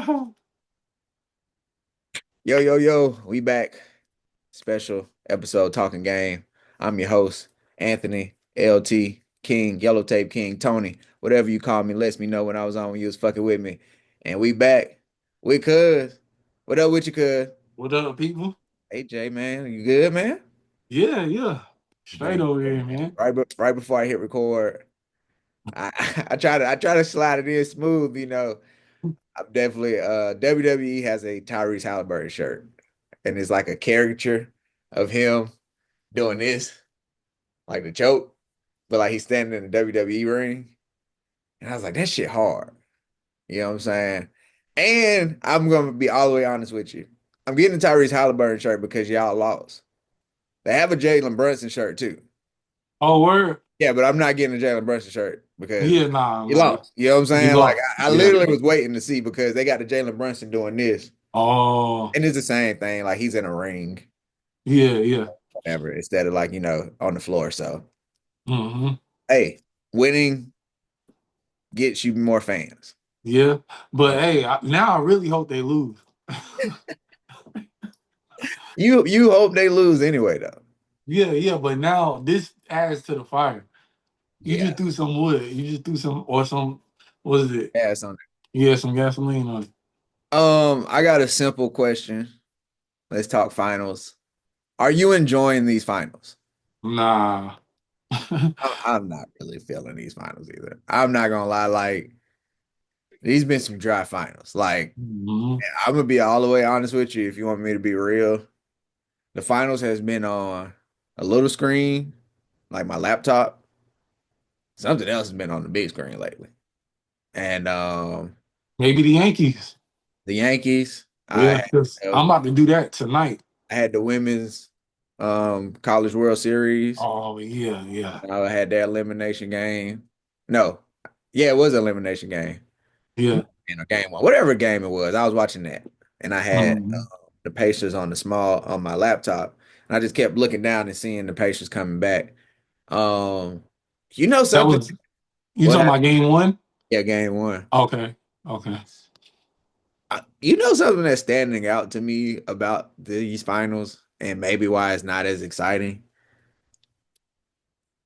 Yo, yo, yo, we back. Special episode Talking Game. I'm your host, Anthony, LT, King, Yellow Tape King, Tony, whatever you call me, lets me know when I was on when you was fucking with me. And we back with Cuz. What up with you, Cuz? What up, people? Hey, Jay, man, you good, man? Yeah, yeah. Straight Man, over here, man. right before I hit record, I I try to slide it in smooth, you know. I'm definitely WWE has a Tyrese Halliburton shirt, and it's like a caricature of him doing this, like the choke, but like he's standing in the WWE ring. And I was like, that shit hard. You know what I'm saying? And I'm gonna be all the way honest with you. I'm getting a Tyrese Halliburton shirt because y'all lost. They have a Jalen Brunson shirt too. Oh, word? Yeah, but I'm not getting a Jalen Brunson shirt because Yeah, nah, you nah. lost. You know what I'm You saying? Like lost. I Yeah. literally was waiting to see because they got the Jalen Brunson doing this. Oh, And it's the same thing. Like he's in a ring, yeah, yeah. whatever, instead of like, on the floor. So hmm hey, winning gets you more fans. Yeah. Uh, But hey, now I really hope they lose. you hope they lose anyway, though. Yeah, yeah. But now this adds to the fire. You Yeah, just threw some wood. You just threw some, or some, what is it? yeah. So, Yeah, some gasoline on it. I got a simple question. Let's talk finals. Are you enjoying these finals? Nah. I'm not really feeling these finals either. I'm not gonna lie. Like these been some dry finals. Like hmm I'm gonna be all the way honest with you. If you want me to be real, the finals has been on a little screen, like my laptop. Something else has been on the big screen lately. And Maybe the Yankees. the Yankees, Yeah, because I'm about to do that tonight. I had the women's college world series. Oh, yeah, yeah, I had their elimination game. No, yeah, it was an elimination game. yeah. Game one, whatever game it was. I was watching that, and I had Mhm. the Pacers on the small on my laptop, and I just kept looking down and seeing the Pacers coming back. Um, you know That something? was you What talking happened? about game one? Yeah, game one. Okay. Okay. You know something that's standing out to me about these finals, and maybe why it's not as exciting.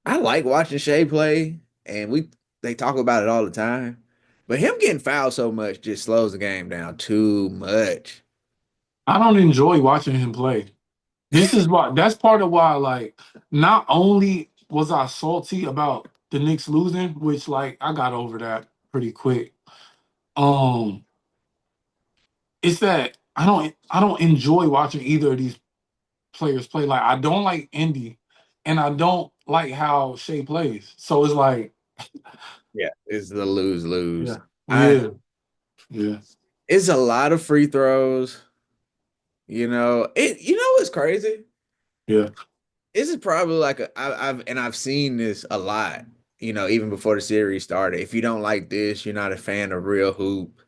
I like watching Shea play, and they talk about it all the time. But him getting fouled so much just slows the game down too much. I don't enjoy watching him play. This is why that's part of why, like, not only was I salty about the Knicks losing, which like I got over that pretty quick. Um, it's that I don't enjoy watching either of these players play. Like I don't like Indy and I don't like how Shea plays. So it's like, Yeah, it's the lose lose. yeah, I yeah, yeah, It's a lot of free throws. You know what's crazy? yeah. This is probably like I've seen this a lot. Even before the series started. If you don't like this, you're not a fan of real hoop.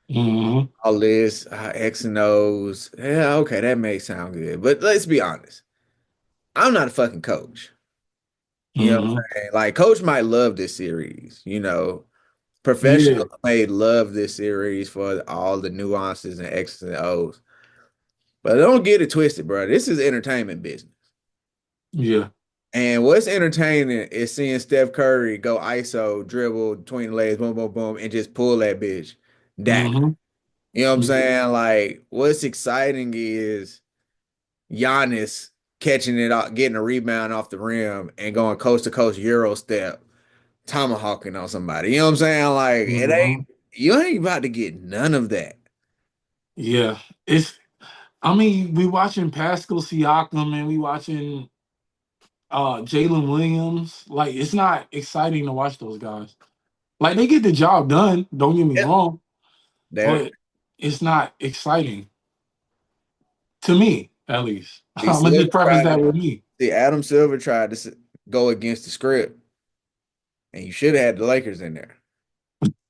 hmm All this X and O's. Yeah, okay, that may sound good, but let's be honest. I'm not a fucking coach. You know what hmm I'm saying? Like, coach might love this series. Yeah, Professional may love this series for all the nuances and X's and O's. But don't get it twisted, bro. This is entertainment business. yeah. And what's entertaining is seeing Steph Curry go ISO, dribble between the legs, boom, boom, boom, and just pull that bitch down. hmm You know what I'm saying? Like, what's exciting is Giannis catching it out, getting a rebound off the rim and going coast to coast Euro step, tomahawking on somebody. You know what I'm saying? Like, hmm you ain't about to get none of that. Yeah. It's I mean, we watching Pascal Siakam and we watching Jalen Williams. Like it's not exciting to watch those guys. Like they get the job done, don't get me Yeah. wrong, There, but it's not exciting to me, at least. see, I'm gonna Silver just preface tried that to with me. see Adam Silver tried to go against the script, and you should have had the Lakers in there.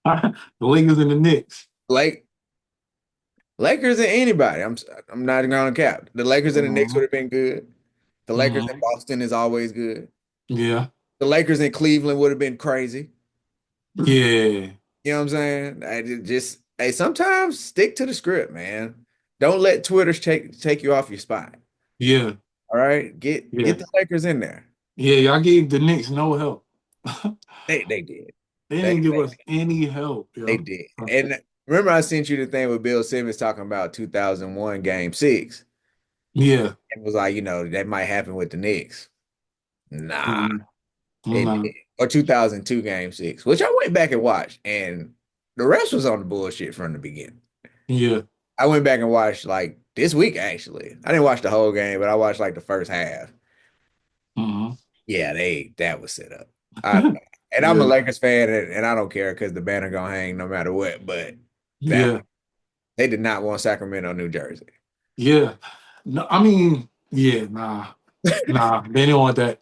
The Lakers and the Knicks. Like Lakers and anybody. I'm not even gonna cap. The Lakers and the Knicks would Mhm, have been good. The Lakers in mhm. Boston is always good. Yeah. The Lakers in Cleveland would have been crazy. Yeah. You know what I'm saying? Hey, sometimes stick to the script, man. Don't let Twitter take you off your spot. Yeah, All right, get yeah, the Lakers in there. yeah. Y'all gave the Knicks no help. They did. They They, didn't give they us any help, they yo. did. And remember, I sent you the thing with Bill Simmons talking about 2001 Game Six. Yeah. It was like, that might happen with the Knicks. Nah, Mm, it nah. did. Or 2002 Game Six, which I went back and watched, and the rest was on the bullshit from the beginning. Yeah. I went back and watched like this week actually. I didn't watch the whole game, but I watched like the first half. Hmm. Yeah, that was set up. I and I'm a Yeah. Lakers fan, and I don't care because the banner gonna hang no matter what. But that Yeah. they did not want Sacramento, New Jersey. Yeah. No, I mean, yeah, nah. Nah, they didn't want that.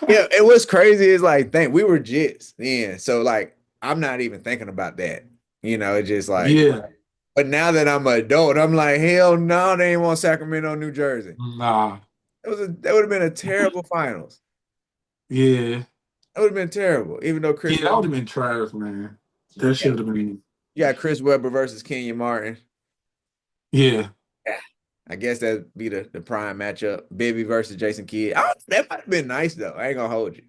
Yeah, it was crazy. Is like think we were Jits then, so like I'm not even thinking about that. It's just like. Yeah. But now that I'm an adult, I'm like, hell no, they ain't want Sacramento, New Jersey. Nah. That would have been a terrible finals. Yeah. That would have been terrible. Even though Yeah, Chris that would Webber, have been trash, man. That yeah, should have been. you got Chris Webber versus Kenyon Martin. Yeah. Yeah, I guess that'd be the prime matchup. Bibby versus Jason Kidd. Oh, that might have been nice though. I ain't gonna hold you.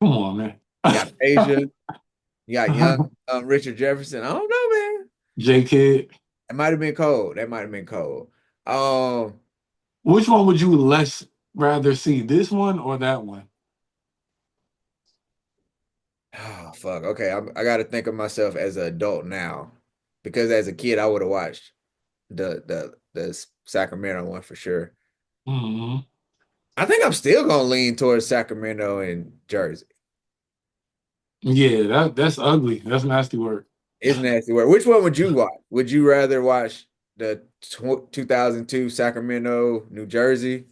Come on, man. You got Asia, you got young Richard Jefferson. I don't know, man. J Kid. It might have been cold. That might have been cold. Um, Which one would you less rather see? This one or that one? oh fuck. Okay, I got to think of myself as an adult now, because as a kid I would have watched the Sacramento one for sure. Hmm. I think I'm still gonna lean towards Sacramento and Jersey. Yeah, that's ugly. That's nasty work. It's nasty work. Which one would you watch? Would you rather watch the 2002 Sacramento, New Jersey,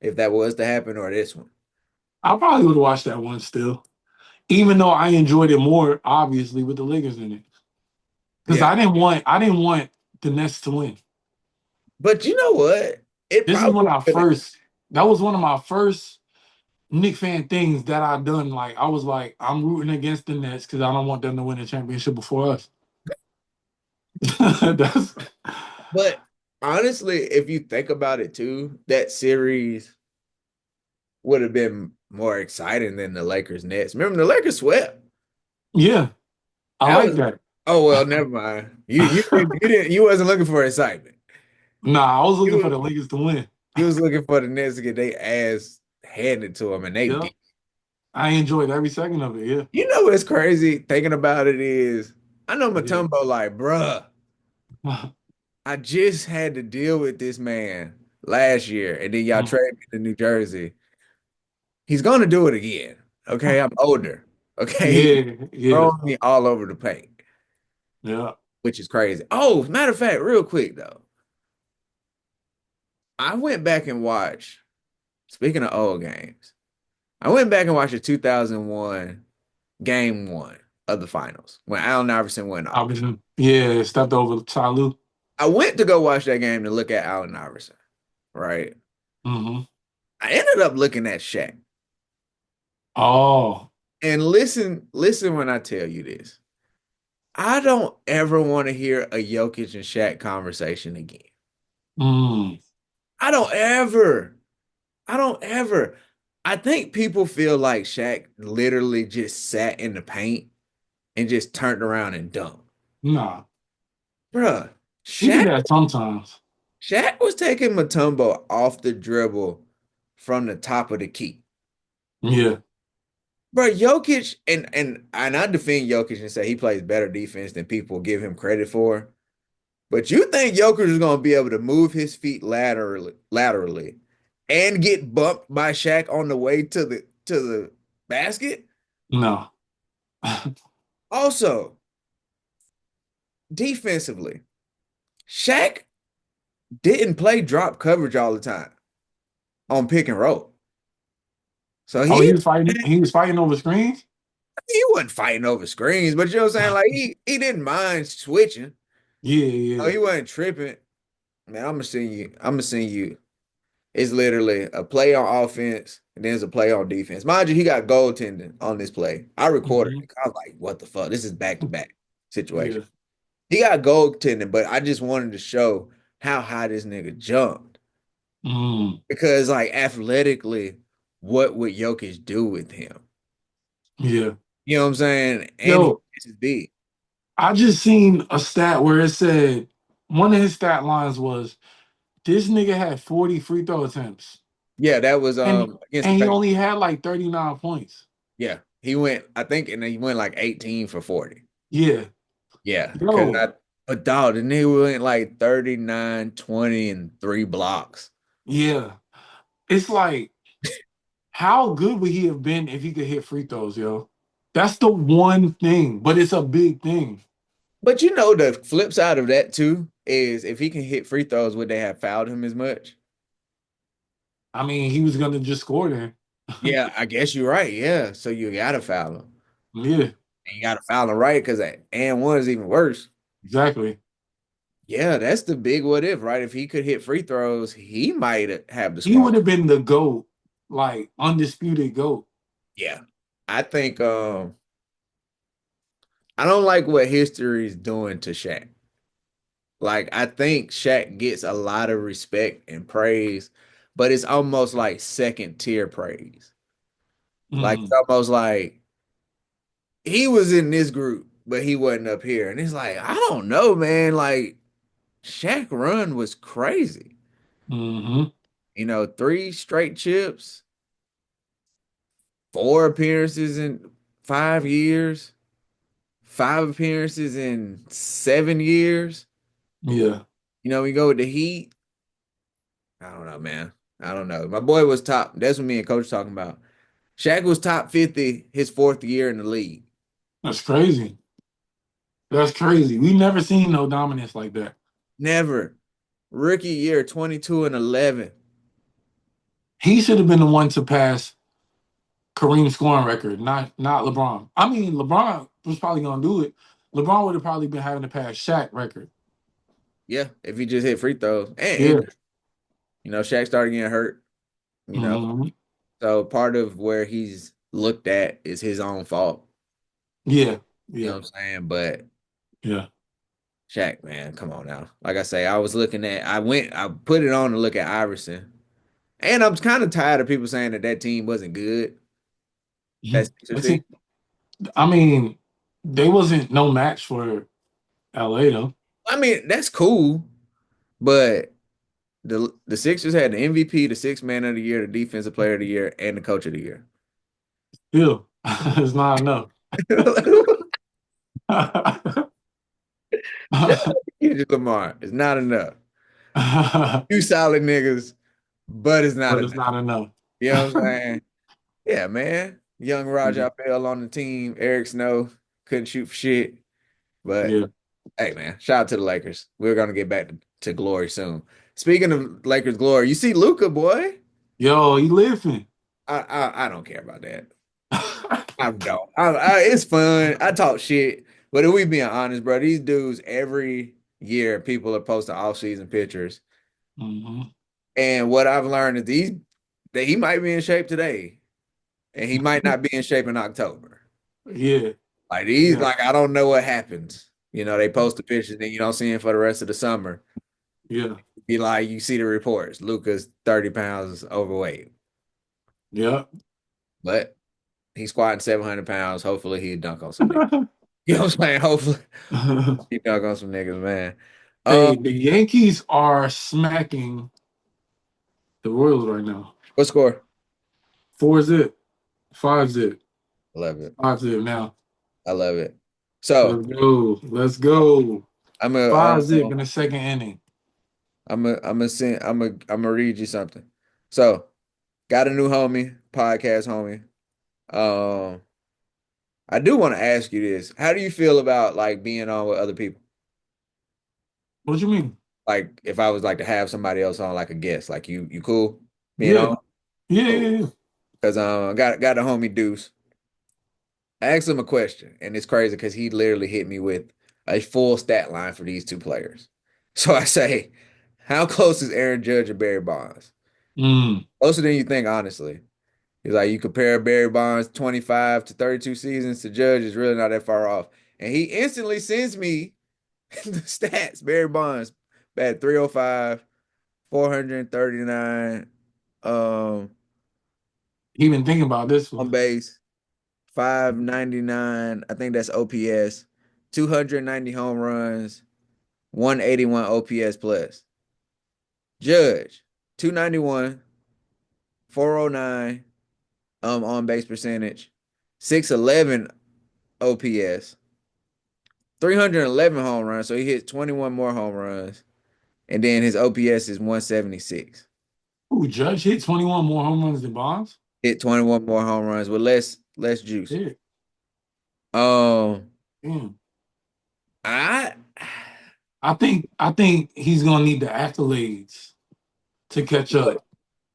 if that was to happen, or this one? I probably would watch that one still. Even though I enjoyed it more, obviously, with the Lakers in it. Because Yeah. I didn't want the Nets to win. But you know what? It This is probably when I would have. first that was one of my first Knick fan things that I done. Like I was like, I'm rooting against the Nets because I don't want them to win the championship before us. That's But honestly, if you think about it too, that series would have been more exciting than the Lakers Nets. Remember the Lakers swept. yeah, I That like was that. oh well, never mind. You wasn't looking for excitement. Nah, I was looking for You the Lakers to win. you was looking for the Nets to get their ass handed to them, and they Yeah, did. I enjoyed every second of it. Yeah, You know what's crazy thinking about it is I know yeah. Matumbo like, bruh, I just had to deal with this man last year, and then y'all trade me to New Jersey. He's gonna do it again. Okay, I'm older. Okay, he's Yeah, yeah, throwing me all over the paint, yeah. which is crazy. Oh, matter of fact, real quick though, I went back and watched. Speaking of old games, I went back and watched the 2001 Game One of the finals when Allen Iverson went I off. was yeah, stepped over Salute. I went to go watch that game to look at Allen Iverson, right? Hmm. I ended up looking at Shaq. Oh, And listen when I tell you this. I don't ever want to hear a Jokic and Shaq conversation again. mm, I don't ever. I don't ever. I think people feel like Shaq literally just sat in the paint and just turned around and dunked. nah. Bruh, He did Shaq, that sometimes. Shaq was taking Matumbo off the dribble from the top of the key. Yeah, Bro, Jokic and I defend Jokic and say he plays better defense than people give him credit for. But you think Jokic is going to be able to move his feet laterally and get bumped by Shaq on the way to the basket? no. Also, defensively, Shaq didn't play drop coverage all the time on pick and roll. So Oh, he he was fighting over screens? he wasn't fighting over screens, but you know what I'm saying? Like he didn't mind switching. Yeah, Oh, yeah. he wasn't tripping. Man, I'm gonna send you. I'm gonna send you. It's literally a play on offense and then it's a play on defense. Mind you, he got goaltending on this play. I recorded Hmm. it. I was like, what the fuck? This is back to back Yeah. situation. He got goaltending, but I just wanted to show how high this nigga jumped. Mm, Because like athletically, what would Jokic do with him? yeah. You know what I'm saying? And he Yo, is big. I just seen a stat where it said one of his stat lines was this nigga had 40 free throw attempts. Yeah, that was And against the and he Pacers. only had like 39 points. Yeah, he went, I think, and he went like 18 for 40. Yeah. Yeah, because Yo, but dog, the nigga went like 39, 20, and three blocks. yeah. It's like, how good would he have been if he could hit free throws, yo? That's the one thing, but it's a big thing. But you know, the flip side of that too is if he can hit free throws, would they have fouled him as much? I mean, he was gonna just score then. Yeah, I guess you're right. Yeah, so you gotta foul him. Yeah, And you gotta foul him right because and one is even worse. exactly. Yeah, that's the big what if, right? If he could hit free throws, he might have the He would squad. have been the GOAT, like undisputed GOAT. Yeah. I think I don't like what history is doing to Shaq. Like I think Shaq gets a lot of respect and praise, but it's almost like second tier praise. Like it's Mm, almost like he was in this group, but he wasn't up here. And it's like, I don't know, man. Like Shaq run was crazy. hmm. You know, three straight chips, four appearances in 5 years, five appearances in 7 years. Yeah, You know, we go with the Heat. I don't know, man. I don't know. My boy was top. That's what me and coach talking about. Shaq was top 50 his fourth year in the league. that's crazy. That's crazy. We never seen no dominance like that. Never. Rookie year 22 and 11. He should have been the one to pass Kareem's scoring record, not LeBron. I mean, LeBron was probably gonna do it. LeBron would have probably been having to pass Shaq record. Yeah, if he just hit free throws and Yeah. injured. You know, Shaq started getting hurt, you know. Hmm. So part of where he's looked at is his own fault. Yeah. You know Yeah. what I'm saying? But Yeah. Shaq, man, come on now. Like I say, I put it on to look at Iverson. And I'm kind of tired of people saying that that team wasn't good. That Mhm. Sixers team. I mean, they wasn't no match for LA though. I mean, that's cool, but the Sixers had the MVP, the sixth man of the year, the defensive player of the year, and the coach of the year. Still, it's not enough. Shout out to Kendrick Lamar. It's not enough. But You solid niggas, but it's not it's enough. not enough. You know what I'm saying? Yeah, man. Young Yeah. Rajah Bell on the team. Eric Snow couldn't shoot for shit. But Yeah. hey, man, shout out to the Lakers. We're gonna get back to glory soon. Speaking of Lakers glory, you see Luca, boy. Yo, he living. I don't care about that. I don't. It's fun. I talk shit, but if we being honest, bro, these dudes every year people are posting off-season pictures, Hmm. and what I've learned is these that he might be in shape today, and he might not be in shape in October. Yeah. Like these, Yeah. like I don't know what happens. You know, they post the pictures, then you don't see him for the rest of the summer. Yeah. Be like, you see the reports, Luca's 30 pounds overweight, Yeah. but he's squatting 700 pounds. Hopefully, he dunk on some niggas. You know what I'm saying? Hopefully, he dunk on some niggas, man. Hey, the Yankees are smacking the Royals right now. What score? Four zip, five zip, I love it. five zip now. I love it. So Let's go. Let's go. I'm a Five zip in the second inning. I'm gonna read you something. So got a new homie, podcast homie. Um, I do want to ask you this. How do you feel about like being on with other people? What you mean? Like if I was like to have somebody else on like a guest, like you cool being Yeah. on? Yeah. Cool. Yeah. Because got a homie Deuce. I asked him a question, and it's crazy because he literally hit me with a full stat line for these two players. So I say, how close is Aaron Judge and Barry Bonds? Mm, Closer than you think, honestly. He's like, you compare Barry Bonds 25 to 32 seasons to Judge is really not that far off. And he instantly sends me The stats, Barry Bonds batted 305, 439 um He been thinking about this on one. base, 599, I think that's OPS, 290 home runs, 181 OPS plus. Judge, 291, 409 on base percentage, 611 OPS, 311 home runs, so he hit 21 more home runs, and then his OPS is 176. Ooh, Judge hit 21 more home runs than Bonds. Hit 21 more home runs with less juice. Yeah, Um, damn. I I think he's gonna need the accolades to catch up.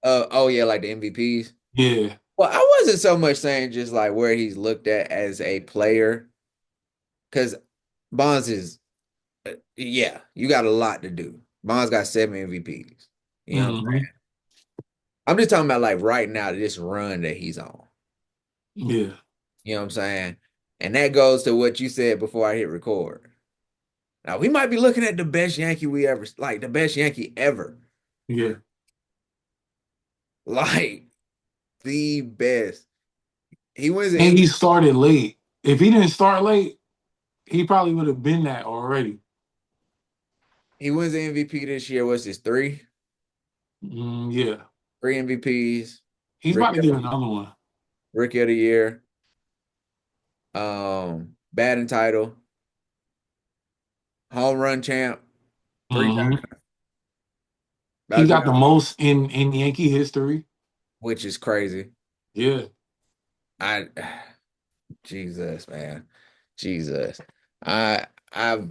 oh yeah, like the MVPs. Yeah, Well, I wasn't so much saying just like where he's looked at as a player, because Bonds is yeah, you got a lot to do. Bonds got 7 MVPs. You know what I'm hmm, saying? I'm just talking about like right now, this run that he's on. yeah, You know what I'm saying? And that goes to what you said before I hit record. Now we might be looking at the best Yankee we ever, like the best Yankee ever. yeah. Like the best. He wins the And he MVP. started late. If he didn't start late, he probably would have been that already. He wins the MVP this year. What's his three? Yeah, Three MVPs. he's about Rookie to of get the, another one. Rookie of the year. Batting title. Home run champ. Three Hmm. times. He About to got be, the most in Yankee history. which is crazy. Yeah. I Jesus, man. Jesus. I've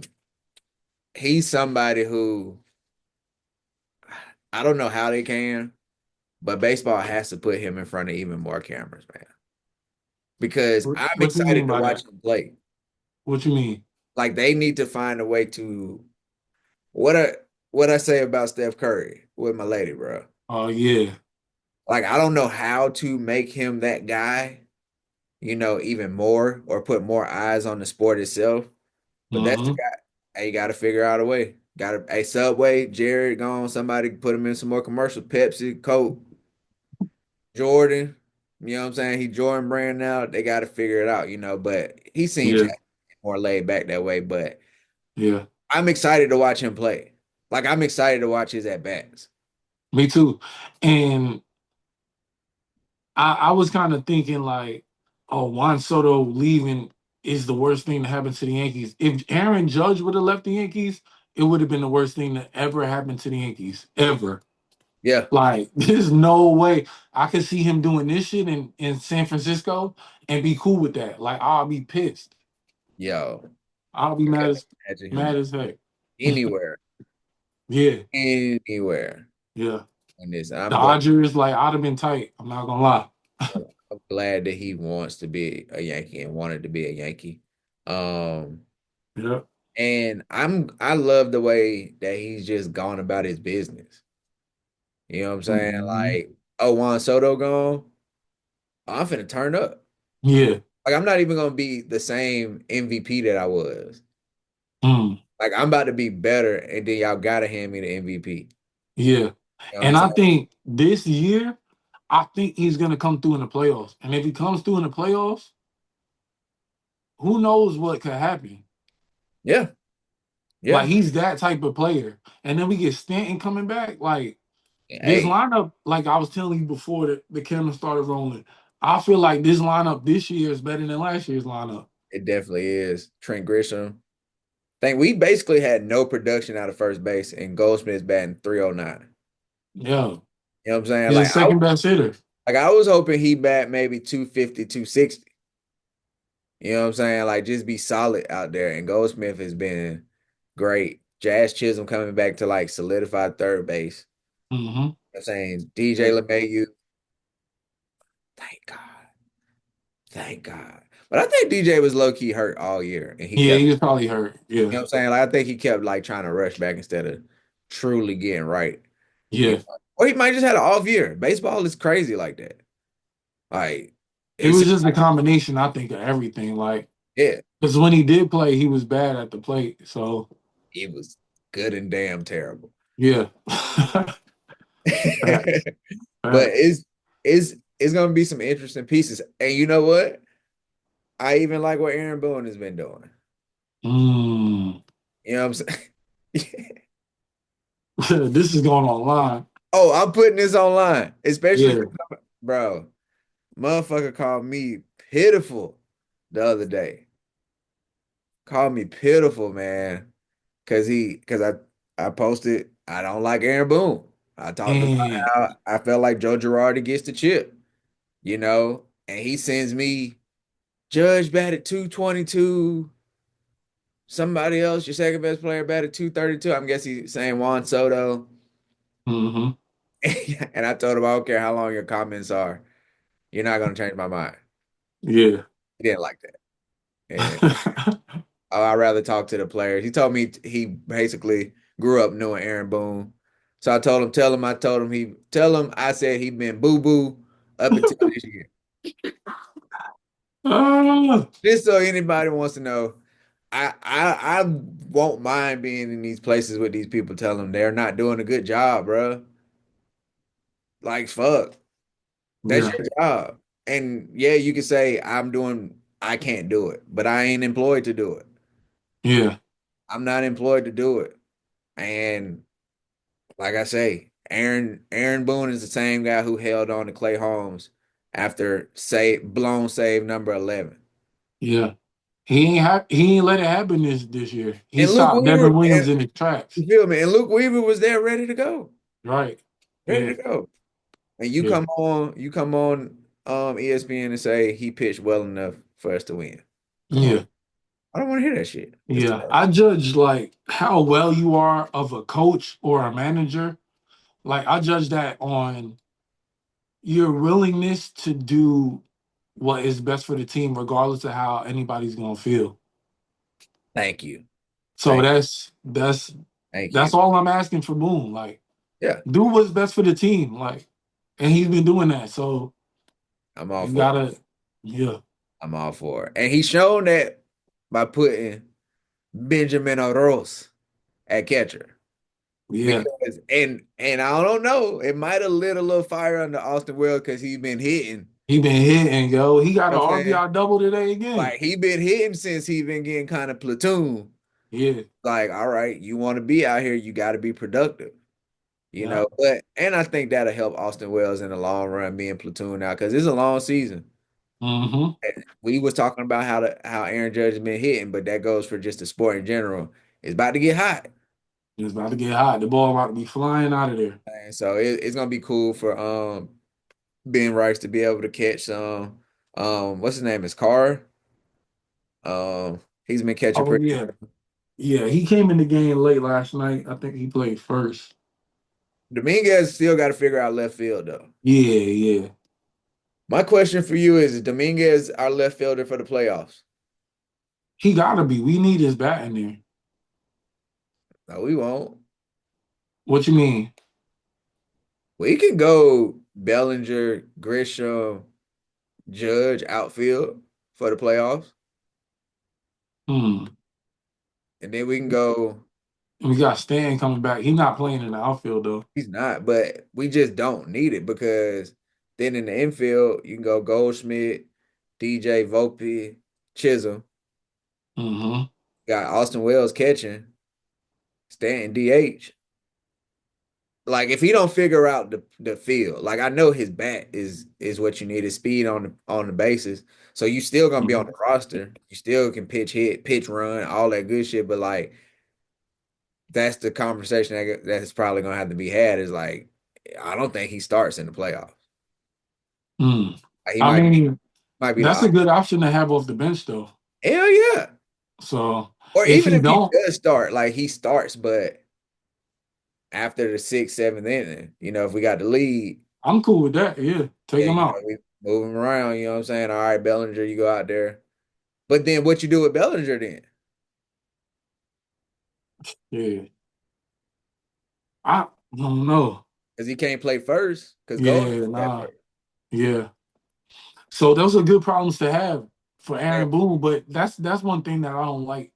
he's somebody who I don't know how they can, but baseball has to put him in front of even more cameras, man. Because I'm What you mean excited to by watch that? him play. What you mean? Like they need to find a way to what I what I say about Steph Curry with my lady, bro. Oh yeah. Like I don't know how to make him that guy, even more or put more eyes on the sport itself. But that's the Hmm. guy. Hey, you got to figure out a way. Got to a Subway, Jared gone. Somebody put him in some more commercials. Pepsi, Coke, Jordan. You know what I'm saying? He Jordan brand now. They got to figure it out, But he seems Yeah. more laid back that way. But Yeah. I'm excited to watch him play. Like I'm excited to watch his at bats. Me too. And I was kind of thinking like, oh, Juan Soto leaving is the worst thing to happen to the Yankees. If Aaron Judge would have left the Yankees, it would have been the worst thing that ever happened to the Yankees. Ever. Yeah, Like, there's no way I could see him doing this shit in San Francisco and be cool with that. Like, I'll be pissed. yo, I'll be I can't imagine him mad as heck. anywhere, Yeah, anywhere yeah. in this. I'm glad. Dodgers, like, I'd have been tight. I'm not gonna lie. I'm glad that he wants to be a Yankee and wanted to be a Yankee. Um, Yeah. and I love the way that he's just gone about his business. You know what I'm saying? Mhm. Like, oh, Juan Soto gone. I'm finna turn up. Yeah. Like, I'm not even gonna be the same MVP that I was. Mm. Like, I'm about to be better, and then y'all gotta hand me the MVP. Yeah. You know what I'm And I saying? think this year, I think he's gonna come through in the playoffs. And if he comes through in the playoffs, who knows what could happen? Yeah, Like yeah. he's that type of player. And then we get Stanton coming back. Like this Hey, lineup, like I was telling you before the camera started rolling, I feel like this lineup this year is better than last year's lineup. it definitely is. Trent Grisham. Think we basically had no production out of first base, and Goldsmith's batting 309. Yeah. You know what I'm saying? He's the second best hitter. I was hoping he bat maybe 250, 260. You know what I'm saying? Like just be solid out there. And Goldsmith has been great. Jazz Chisholm coming back to like solidified third base. Hmm. You know what I'm saying DJ LeMahieu. Thank God. Thank God. But I think DJ was low key hurt all year, and he Yeah, kept. he was probably hurt. You Yeah. know what I'm saying? Like I think he kept like trying to rush back instead of truly getting right. You Yeah. know? Or he might just had an off year. Baseball is crazy like that. Like It it's was just a combination, I think, of everything. Like, yeah. because when he did play, he was bad at the plate. So, He was good and damn terrible. Yeah. Facts. But Facts. it's gonna be some interesting pieces. And you know what? I even like what Aaron Boone has been doing. Mm. You know what I'm saying? This is going online. Oh, I'm putting this online, especially Yeah. 'cause bro, motherfucker called me pitiful the other day. Called me pitiful, man. Cause I posted I don't like Aaron Boone. I talked about And how I felt like Joe Girardi gets the chip, and he sends me Judge batted 222. Somebody else, your second best player, batted 232. I'm guessing he's saying Juan Soto. hmm And I told him, I don't care how long your comments are, you're not gonna change my mind. yeah. He didn't like that. And I'd rather talk to the players. He told me he basically grew up knowing Aaron Boone. So I told him, tell him I said he'd been boo-boo up until this year. Ah, Just so anybody wants to know, I won't mind being in these places with these people telling them they're not doing a good job, bro. Like fuck. That's yeah. your job. And yeah, you can say I can't do it, but I ain't employed to do it. Yeah. I'm not employed to do it. And like I say, Aaron Boone is the same guy who held on to Clay Holmes after blown save number 11. Yeah. He ain't let it happen this year. He And Luke stopped Weaver, Devin and Williams in his tracks. you feel me? And Luke Weaver was there ready to go. Right. Ready Yeah. to go. And Yeah. you come on ESPN and say he pitched well enough for us to win. Come on. Yeah. I don't want to hear that shit. It's Yeah. trash. I judge like how well you are of a coach or a manager. Like I judge that on your willingness to do what is best for the team, regardless of how anybody's gonna feel. Thank you. So Thank thank that's you. all I'm asking for Boone. Like, Yeah, do what's best for the team. Like, and he's been doing that. So I'm all you for it. gotta, yeah, I'm all for it. And he's shown that by putting Benjamin Oroz at catcher. yeah. Because and I don't know, it might have lit a little fire under Austin Wells because he's been hitting. He been hitting, yo. He got You an know what I'm saying? RBI double today again. Like he been hitting since he been getting kind of platoon. Yeah, Like, all right, you want to be out here, you got to be productive. yeah. But and I think that'll help Austin Wells in the long run being platoon now because it's a long season. Mm-hmm. We was talking about how Aaron Judge has been hitting, but that goes for just the sport in general. It's about to get hot. It's about to get hot. The ball about to be flying out of there. And so it's gonna be cool for Ben Rice to be able to catch some what's his name is Carr. He's been catching Oh pretty yeah, yeah. He came in the game late last night. I think he played first. Dominguez still got to figure out left field though. Yeah, yeah. My question for you is Dominguez our left fielder for the playoffs? He gotta be. We need his bat in there. No, we won't. What you mean? We can go Bellinger, Grisham, Judge outfield for the playoffs. Hmm. And then we can go, We got Stan coming back. He's not playing in the outfield though. he's not, but we just don't need it because then in the infield, you can go Goldschmidt, DJ Volpe, Chisholm. Mm-hmm. Got Austin Wells catching, Stanton DH. Like if he don't figure out the field, like I know his bat is what you need, his speed on the bases. So you still gonna be on Mm-hmm. the roster. You still can pitch hit, pitch run, all that good shit. But like that's the conversation that's probably gonna have to be had is like I don't think he starts in the playoffs. Mm. Like, he I mean, might be the that's a good option to have off the bench though. hell yeah. So Or if even he if he don't, does start, like he starts, but after the sixth, seventh inning, if we got the lead, I'm cool with that. Yeah, take yeah, him out. we move him around, you know what I'm saying? All right, Bellinger, you go out there. But then what you do with Bellinger then? Yeah, I don't know. Because he can't play first, because Gold Yeah, at nah. first. Yeah. So those are good problems to have for Yeah. Aaron Boone, but that's one thing that I don't like.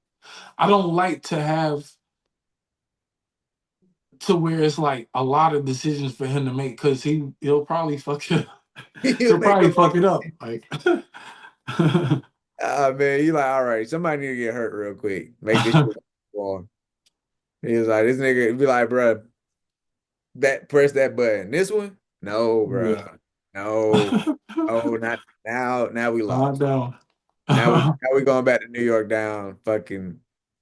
I don't like to have. to where it's like a lot of decisions for him to make because he'll probably fuck it. He'll He'll make probably the fuck it wrong. up. Like, Ah man, you like, all right, somebody need to get hurt real quick. Make this shit wrong. He was like, this nigga be like, bro, that press that button. This one? No, yeah. bro. No. Oh, not now. Now we Calm lost. down. Now we going back to New York down fucking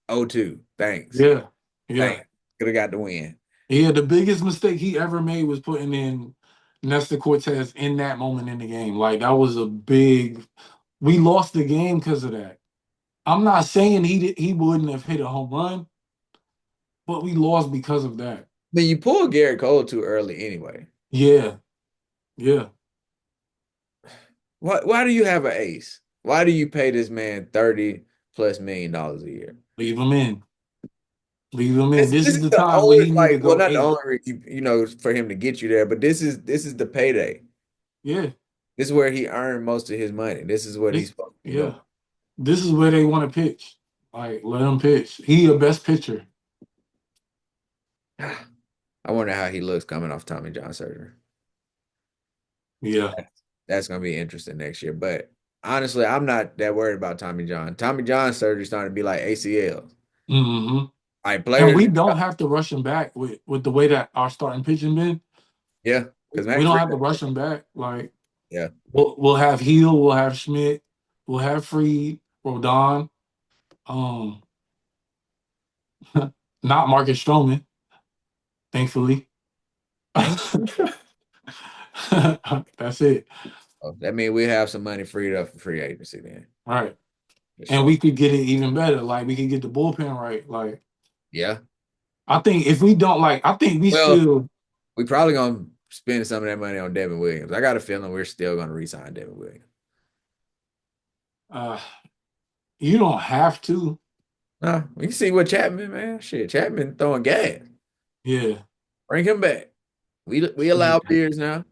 0-2. Thanks. Yeah. Yeah. Thanks. Could have got the win. Yeah. The biggest mistake he ever made was putting in Nestor Cortez in that moment in the game. Like, that was a big. We lost the game because of that. I'm not saying he wouldn't have hit a home run, but we lost because of that. Then you pulled Garrett Cole too early anyway. Yeah. Yeah. Why do you have an ace? Why do you pay this man 30 plus $1 million a year? Leave him in. Leave him in. This This this is is the the time where only he need to like well go not the eight. only for him to get you there, but this is the payday. Yeah. This is where he earned most of his money. This is what he's This supposed to be doing. yeah. This is where they want to pitch. Like, let him pitch. He a best pitcher. I wonder how he looks coming off Tommy John surgery. Yeah. That's gonna be interesting next year. But honestly, I'm not that worried about Tommy John. Tommy John surgery is starting to be like ACL. hmm Like And players, we don't have to rush him back with the way that our starting pitching been. yeah, because We Max don't Fried, have to rush him back. Like, yeah. we'll have Heel, we'll have Schmidt, we'll have Freed, Rodon, um, not Marcus Stroman, thankfully. Thank That's it. you. That means we have some money freed up for free agency then. Right. For And sure. we could get it even better. Like, we could get the bullpen right. Like, Yeah. I think if we don't like, I think we Well, still we probably gonna spend some of that money on Devin Williams. I got a feeling we're still gonna re-sign Devin Williams. uh you don't have to. No, we can see what Chapman, man. Shit, Chapman throwing gas. Yeah. Bring him back. We allow beers now.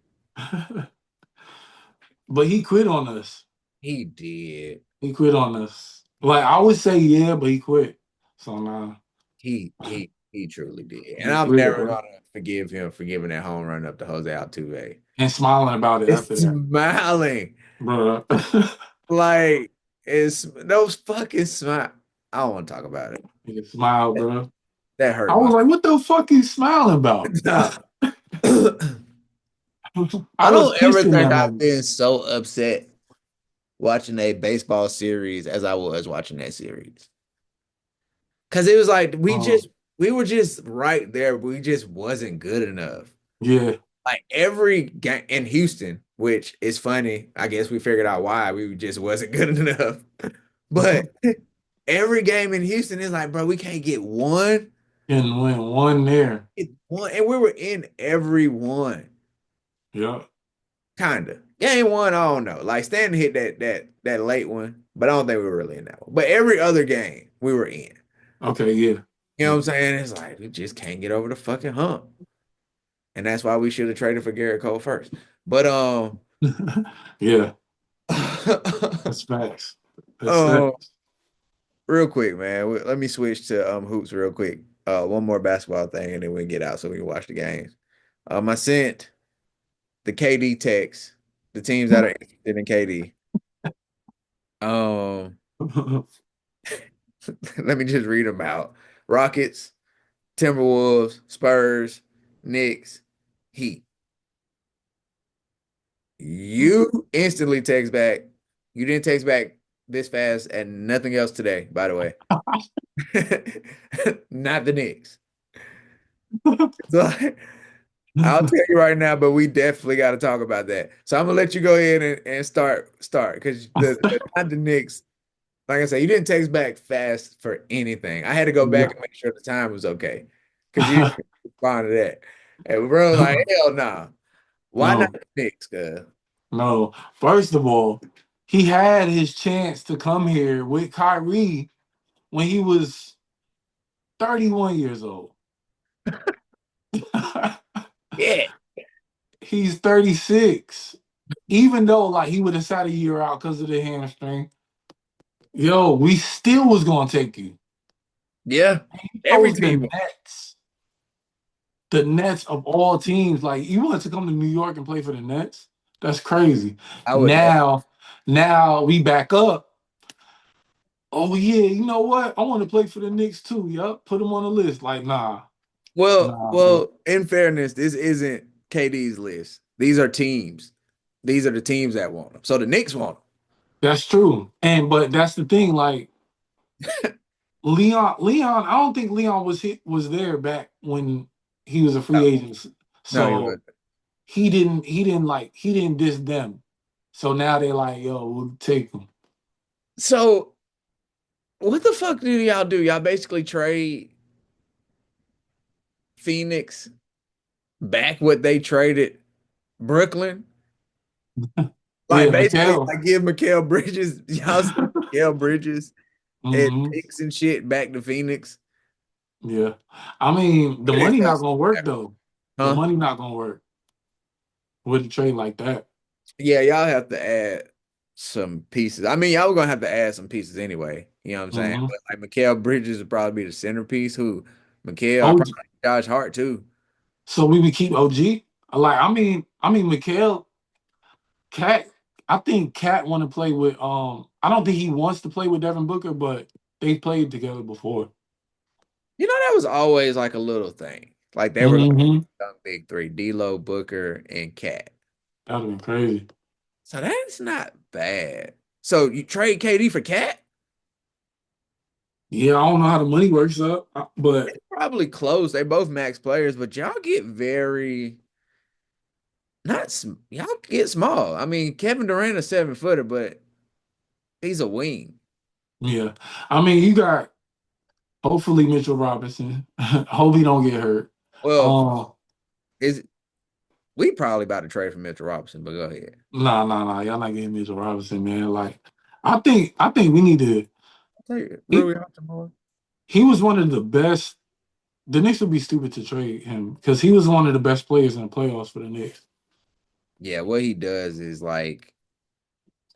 But he quit on us. He did. He quit on us. Like, I would say yeah, but he quit. So nah. He truly did. And He I'm quit, never bro. gonna forgive him for giving that home run up to Jose Altuve. And smiling about it It's after that. smiling. Bro. Like it's those fucking smile. I don't want to talk about it. He smiled, bro. That I hurt was my like, what the fuck you smiling about? nah. I I was don't ever pissed in think that I've moment. been so upset watching a baseball series as I was watching that series. Cause it was like Um, we were just right there. We just wasn't good enough. yeah. Like every game in Houston, which is funny. I guess we figured out why we just wasn't good enough. But every game in Houston is like, bro, we can't get one. And win one there. Get one. And we were in every one. Yeah. Kinda. Game one, I don't know. Like Stanton hit that late one, but I don't think we were really in that one. But every other game we were in. Okay, yeah. You know what Yeah. I'm saying? It's like we just can't get over the fucking hump. And that's why we should have traded for Garrett Cole first. But Yeah. That's facts. That's um facts. real quick, man. Let me switch to hoops real quick. One more basketball thing, and then we can get out so we can watch the games. I sent the KD text, the teams that are interested in KD. Um, let me just read them out: Rockets, Timberwolves, Spurs, Knicks, Heat. You instantly text back. You didn't text back this fast and nothing else today, by the way. Not the Knicks. So I'll tell you right now, but we definitely got to talk about that. So I'm gonna let you go ahead and start because not the Knicks. Like I said, you didn't text back fast for anything. I had to go back Yeah. and make sure the time was okay because you didn't respond to that. And bro, like hell no. Why not No, the Knicks? Cuz no. First of all, he had his chance to come here with Kyrie when he was 31 years old. yeah, He's 36. Even though like he would have sat a year out because of the hamstring, yo, we still was gonna take you. yeah. He Every chose the team. Nets. The Nets of all teams, like you want to come to New York and play for the Nets? That's crazy. I would never. Now, now we back up. Oh yeah, you know what? I want to play for the Knicks too. Yup, put them on the list. Like, nah, nah, bro. In fairness, this isn't KD's list. These are teams. These are the teams that want him. So the Knicks want him. That's true. And but that's the thing. Like Leon. I don't think Leon was there back when he was a No, free agent. no, he would. So he didn't diss them. So now they're like, yo, we'll take him. So what the fuck do y'all do? Y'all basically trade Phoenix back what they traded Brooklyn. Like Yeah, basically, Mikhail. like give Mikal Bridges, y'all send Mikal Bridges and Hmm. picks and shit back to Phoenix. Yeah. I mean, the It is money not that's gonna work though. The huh? money not gonna work with a trade like that. Yeah, y'all have to add some pieces. I mean, y'all were gonna have to add some pieces anyway. You know what I'm saying? Hmm. But like Mikal Bridges would probably be the centerpiece. Who Mikal, I Oh, probably Josh Hart too. so we would keep OG. Like, I mean, Mikhail, Cat. I think Cat want to play with. I don't think he wants to play with Devin Booker, but they played together before. You know, that was always like a little thing. Like they were like Hmm. young big three, D'Lo, Booker, and Cat. That'd been crazy. So that's not bad. So you trade KD for Cat? Yeah, I don't know how the money works up, but Probably close. They both max players, but y'all get very not y'all get small. I mean, Kevin Durant a 7 footer, but he's a wing. yeah. I mean, you got hopefully Mitchell Robinson. Hope he don't get hurt. Well, Um, is we probably about to trade for Mitchell Robinson, but go ahead. nah, nah, nah. Y'all not getting Mitchell Robinson, man. Like, I think we need to. I'll take it. He Rui Hachimura. he was one of the best. The Knicks would be stupid to trade him because he was one of the best players in the playoffs for the Knicks. Yeah, what he does is like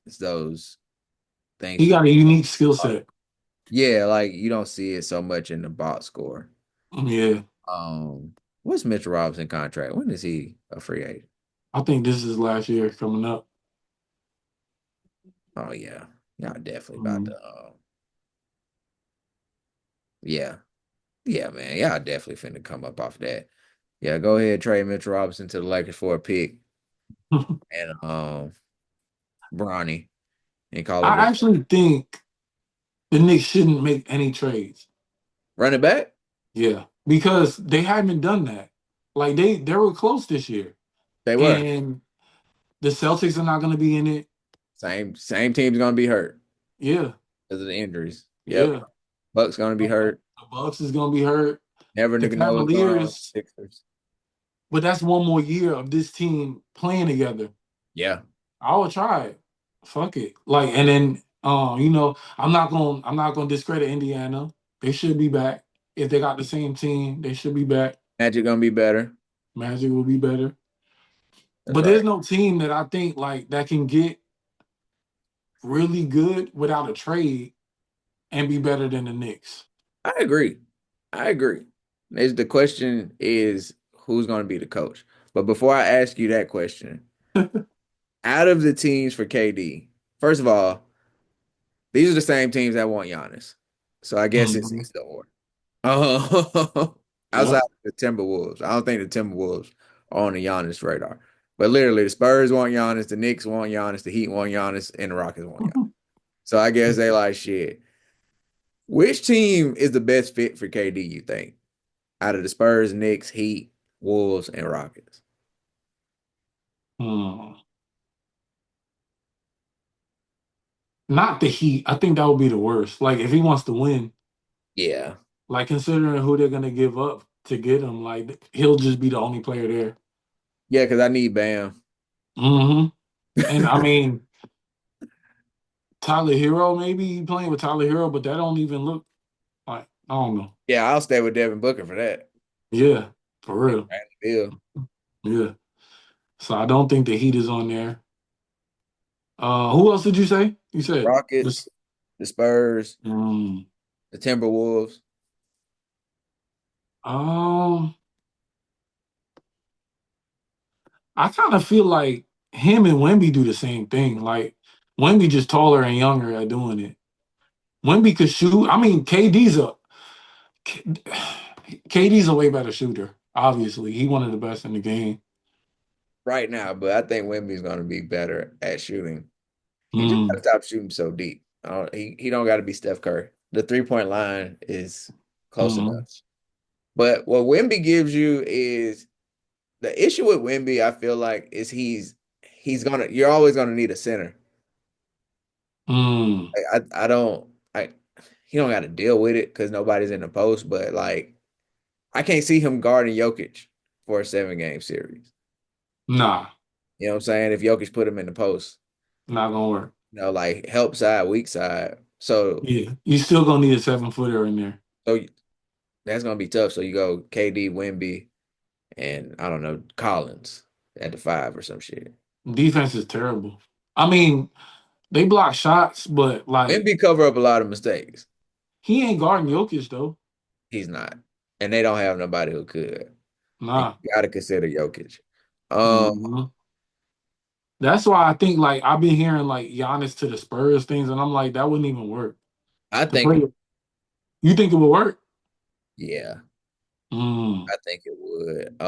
it's those things He you got a unique skill set. yeah, like you don't see it so much in the box score. Yeah, What's Mitchell Robinson contract? When is he a free agent? I think this is last year coming up. Oh yeah. Y'all definitely about to Mm. yeah. Yeah, man. Y'all definitely finna come up off that. Yeah, go ahead, trade Mitchell Robinson to the Lakers for a pick and Bronny and call it a I actually think the Knicks shouldn't make any trades. run it back. Yeah, because they haven't done that. Like they were close this year, They were. and the Celtics are not going to be in it. Same team's gonna be hurt Yeah, because of the injuries. Yep. yeah. Bucks gonna be hurt. The Bucks is going to be hurt. Never The know what's going on with Cavaliers, the Sixers. but that's one more year of this team playing together. Yeah. I would try it. Fuck it. Like, and then, I'm not gonna discredit Indiana. They should be back. If they got the same team, they should be back. Magic gonna be better. Magic will be better. That's But right. there's no team that I think like that can get really good without a trade and be better than the Knicks. I agree. I agree. Is the question is who's gonna be the coach? But before I ask you that question, out of the teams for KD, first of all, these are the same teams that want Giannis. So I guess Mhm. it's the order. Uh, outside Yep. of the Timberwolves, I don't think the Timberwolves are on the Giannis radar. But literally, the Spurs want Giannis, the Knicks want Giannis, the Heat want Giannis, and the Rockets want Giannis. So I guess they like shit. Which team is the best fit for KD, you think? Out of the Spurs, Knicks, Heat, Wolves, and Rockets. Hmm. Not the Heat. I think that would be the worst. Like if he wants to win, Yeah. like considering who they're gonna give up to get him, like he'll just be the only player there. Yeah, because I need Bam. Hmm. And I mean, Tyler Hero, maybe he playing with Tyler Hero, but that don't even look like I don't know. Yeah, I'll stay with Devin Booker for that. Yeah, for real. Bradley Beal. Yeah. So I don't think the Heat is on there. Who else did you say? You said Rockets, this. the Spurs, Mm, the Timberwolves. um, I kind of feel like him and Wemby do the same thing. Like Wemby just taller and younger at doing it. Wemby could shoot. I mean, KD's a way better shooter. Obviously, he one of the best in the game. right now, but I think Wemby's going to be better at shooting. He just got Mm, to stop shooting so deep. He don't got to be Steph Curry. The 3-point line is close mm, enough. But what Wemby gives you is the issue with Wemby, I feel like, is he's gonna you're always gonna need a center. mm. I don't I he don't got to deal with it because nobody's in the post, but like I can't see him guarding Jokic for a 7 game series. Nah, You know what I'm saying? If Jokic put him in the post, not gonna work. like help side, weak side. So Yeah, you still gonna need a 7 footer in there. so that's gonna be tough. So you go KD, Wemby, and I don't know Collins at the 5 or some shit. Defense is terrible. I mean, they block shots, but like Wemby cover up a lot of mistakes. he ain't guarding Jokic though. He's not, and they don't have nobody who could. And Nah. you got to consider Jokic. Um, Mhm. That's why I think like I've been hearing like Giannis to the Spurs things, and I'm like that wouldn't even work. I To think, play, you think it would work? yeah, Mm. I think it would.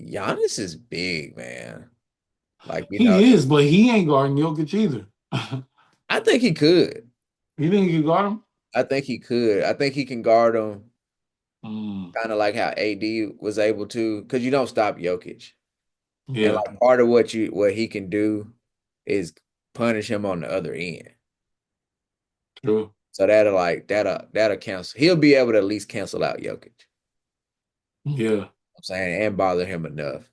Giannis is big, man. Like He is, but he ain't guarding Jokic either. I think he could. You think you can guard him? I think he could. I think he can guard him, Mm. kind of like how AD was able to, because you don't stop Jokic. And Yeah, like part of what he can do is punish him on the other end. true. So that'll cancel. He'll be able to at least cancel out Jokic. Yeah, I'm saying, and bother him enough.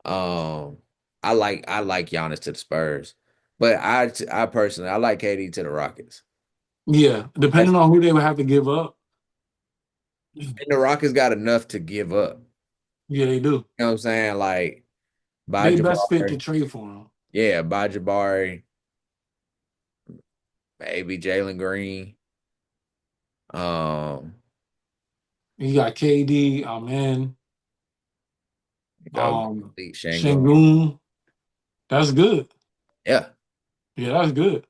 Um, I like Giannis to the Spurs, but I personally I like KD to the Rockets. yeah. That's, Depending on who they would have to give up. and the Rockets got enough to give up. Yeah, they do. You know what I'm saying? Like by They best fit to Jabari, trade for him. yeah, by Jabari, maybe Jalen Green. Um, You got KD, Amen, go um, Lee Shango. Shengun. That's good. Yeah, Yeah, that's good.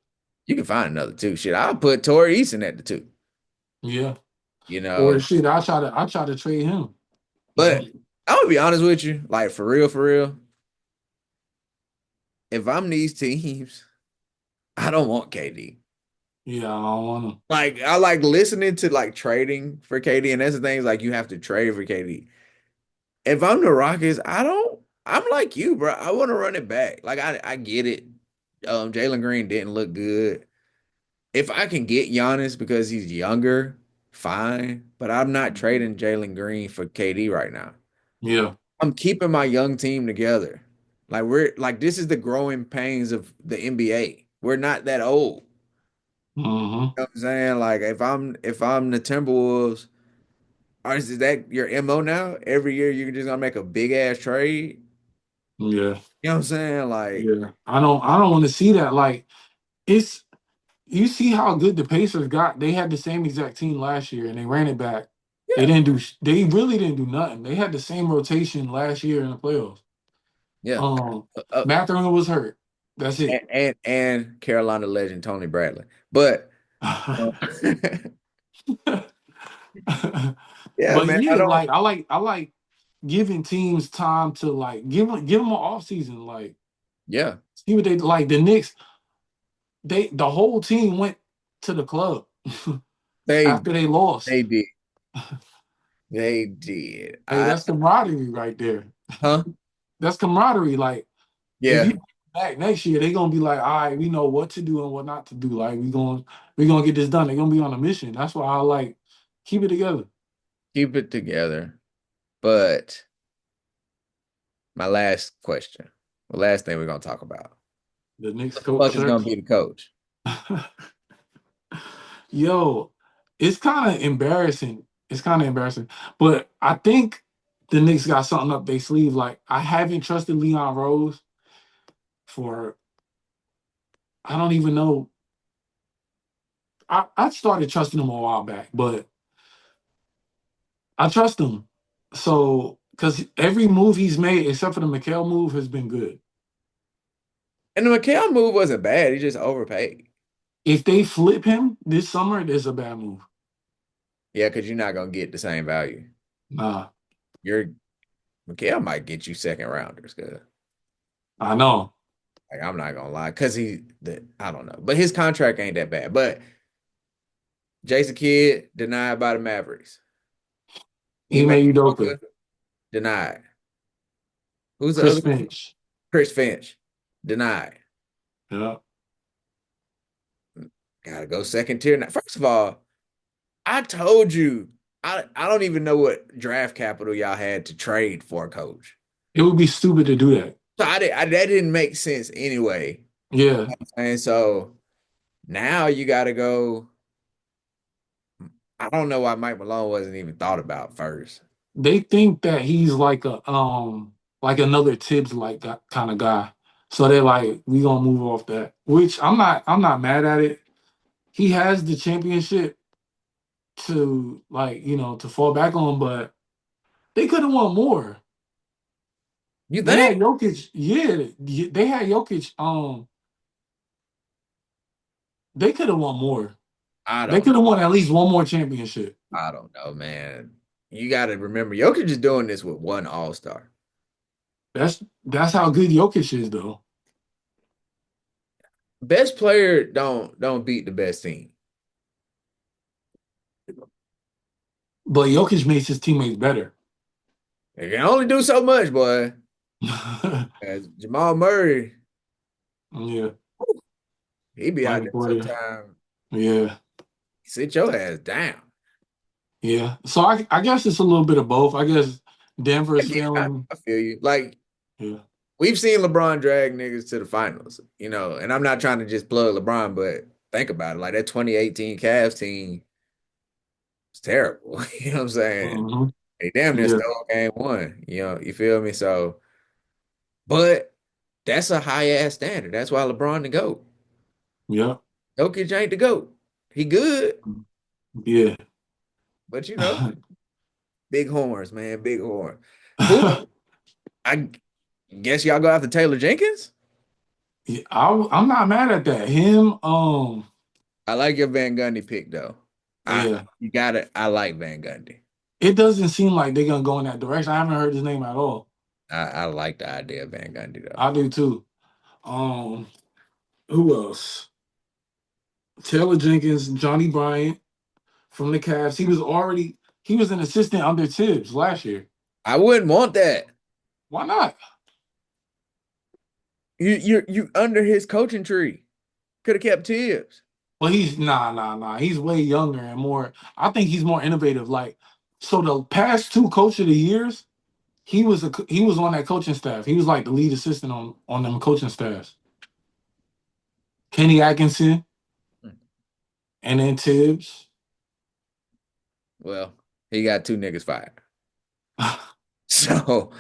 you can find another two. Shit, I'll put Torrey Eason at the two. Yeah. You Or know, shit, I try to trade him. but I'm gonna be honest with you, like for real. If I'm these teams, I don't want KD. Yeah, I don't want him. Like I like listening to like trading for KD, and that's the things like you have to trade for KD. If I'm the Rockets, I don't. I'm like you, bro. I want to run it back. Like I get it. Jalen Green didn't look good. If I can get Giannis because he's younger, fine. But I'm not trading Jalen Green for KD right now. Yeah. I'm keeping my young team together. Like this is the growing pains of the NBA. We're not that old. Hmm. You know what I'm saying? Like if I'm the Timberwolves, is that your MO now? Every year you're just gonna make a big ass trade. Yeah. You know what I'm saying? Like, Yeah. I don't want to see that. Like it's you see how good the Pacers got. They had the same exact team last year and they ran it back. They yeah, didn't do they really didn't do nothing. They had the same rotation last year in the playoffs. yeah. Um Uh, Mathurin was hurt. That's it. and Carolina legend Tony Bradley. But uh, yeah, But man, I yeah, don't. like I like giving teams time to like give them an off season. Like Yeah, see what they like. The Knicks, the whole team went to the club they after they lost. they did. They did. Hey, that's camaraderie right there. Huh? That's camaraderie. Like if Yeah. you back next year, they're gonna be like, all right, we know what to do and what not to do. Like we gonna get this done. They're gonna be on a mission. That's why I like keep it together. Keep it together. But my last question, the last thing we're gonna talk about. The Knicks What the coach fuck is gonna search. be the coach? Yo, it's kind of embarrassing. It's kind of embarrassing. But I think the Knicks got something up their sleeve. Like I haven't trusted Leon Rose for I don't even know. I started trusting him a while back, but I trust him. So because every move he's made, except for the McHale move, has been good. And the McHale move wasn't bad. He just overpaid. If they flip him this summer, there's a bad move. Yeah, because you're not gonna get the same value. Nah, Your McHale might get you second rounders, good. I know. Like I'm not gonna lie, because I don't know, but his contract ain't that bad. But Jason Kidd denied by the Mavericks. Ime Ime Udoka, Udoka denied. Who's the Chris other? Finch. Chris Finch denied. Yeah. Gotta go second tier now. First of all, I told you I don't even know what draft capital y'all had to trade for a coach. It would be stupid to do that. So that didn't make sense anyway. Yeah. And so now you got to go. I don't know why Mike Malone wasn't even thought about first. They think that he's like another Tibbs like kind of guy. So they're like, we gonna move off that. Which I'm not mad at it. He has the championship to like, to fall back on, but they could have won more. You They think? had Jokic, they had Jokic. They could have won more. I They don't. could have won at least one more championship. I don't know, man. You got to remember, Jokic is doing this with one All Star. That's how good Jokic is, though. Best player don't beat the best team. But Jokic makes his teammates better. They can only do so much, boy. As Jamal Murray, Yeah, he be out Michael there Porter. sometimes. Yeah, Sit your ass down. yeah. So I guess it's a little bit of both. I guess I Denver's get, I, feeling. I feel you. Like Yeah, we've seen LeBron drag niggas to the finals, and I'm not trying to just plug LeBron, but think about it. Like that 2018 Cavs team was terrible. You know what I'm saying? hmm, They damn near yeah, stole game one. You feel me? So, but that's a high ass standard. That's why LeBron the GOAT. yeah, Jokic ain't the GOAT. He good, yeah. but big horns, man. Big horn. Who I guess y'all go after Taylor Jenkins? Yeah, I'm not mad at that. Him, I like your Van Gundy pick though. I yeah. you got it. I like Van Gundy. It doesn't seem like they're gonna go in that direction. I haven't heard his name at all. I like the idea of Van Gundy though. I do too. Um, who else? Taylor Jenkins, Johnny Bryant from the Cavs. He was an assistant under Tibbs last year. I wouldn't want that. Why not? You under his coaching tree. Could have kept Tibbs. Well, he's nah. He's way younger and more. I think he's more innovative. Like, so the past two coach of the years, he was on that coaching staff. He was like the lead assistant on them coaching staffs. Kenny Atkinson and then Tibbs. Well, he got two niggas fired. So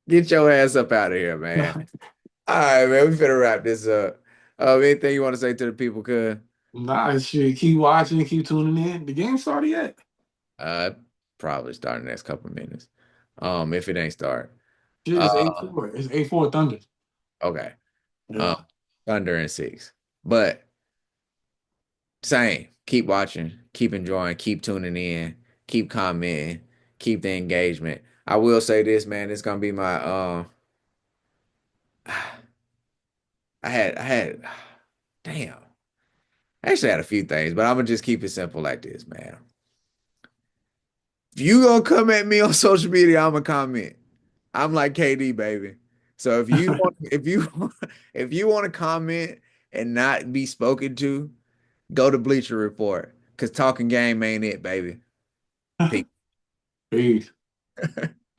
get your ass up out of here, man. All right, man. We finna wrap this up. Anything you want to say to the people, could Nah, shit. Keep watching, keep tuning in. The game started yet? uh probably start in the next couple of minutes. If it ain't start. Shit, it's eight Uh four. It's 8-4 Thunder. okay. Um, Yeah. Thunder and six. But same. Keep watching, keep enjoying, keep tuning in, keep commenting, keep the engagement. I will say this, man, it's gonna be my I had damn. I actually had a few things, but I'm gonna just keep it simple like this, man. If you gonna come at me on social media, I'm gonna comment. I'm like KD, baby. So if you want to comment and not be spoken to, go to Bleacher Report because talking game ain't it, baby. Peace. Peace.